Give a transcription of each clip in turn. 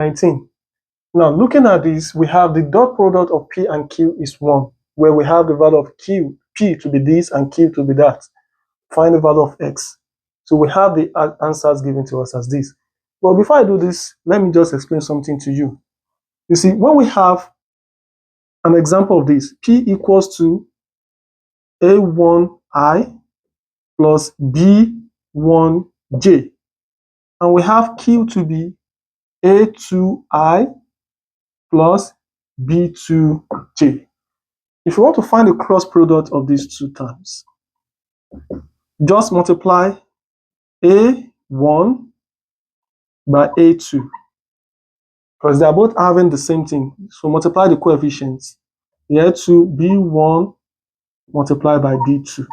Q19. Now, looking at this, we have the dot product of P and Q is 1, where we have the value of P to be this and Q to be that. Find the value of X. So we have the answers given to us as this. But before I do this, let me just explain something to you. You see, when we have an example of this, P equals to A1I plus B1J, and we have Q to be A2I plus B2J. If you want to find the cross product of these two terms, just multiply A1 by A2, because they are both having the same thing. So multiply the coefficients. Here to B1 multiplied by B2.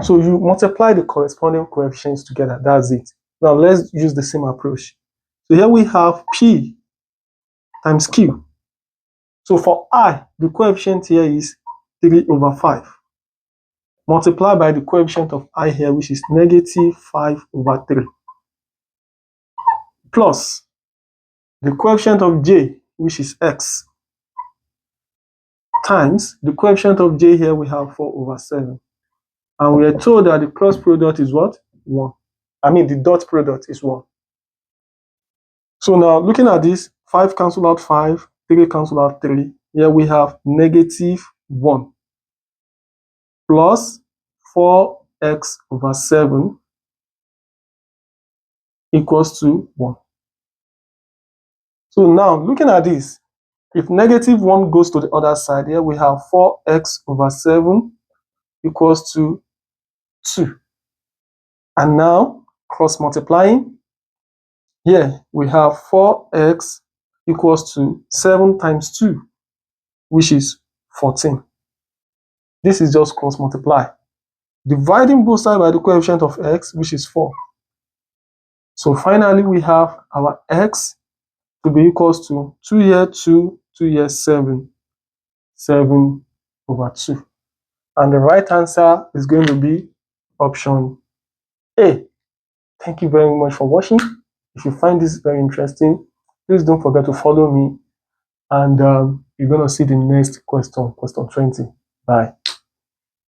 So you multiply the corresponding coefficients together. That's it. Now let's use the same approach. So here we have P times Q. So for I, the coefficient here is 3/5. Multiply by the coefficient of I here, which is -5/3. Plus the coefficient of J, which is X, times the coefficient of J here, we have 4/7. And we are told that the cross product is what? 1. I mean, the dot product is 1. So now, looking at this, 5 cancel out 5, 3 cancel out 3. Here we have -1 plus 4x/7 equals to 1. So now, looking at this, if -1 goes to the other side, here we have 4x/7 equals to 2. And now, cross multiplying, here we have 4x equals to 7 times 2, which is 14. This is just cross multiply. Dividing both sides by the coefficient of x, which is 4. So finally, we have our x to be equals to 2 here 2, 2 here 7, 7/2. And the right answer is going to be option A. Thank you very much for watching. If you find this very interesting, please don't forget to follow me, and you're going to see the next question, question 20. Bye.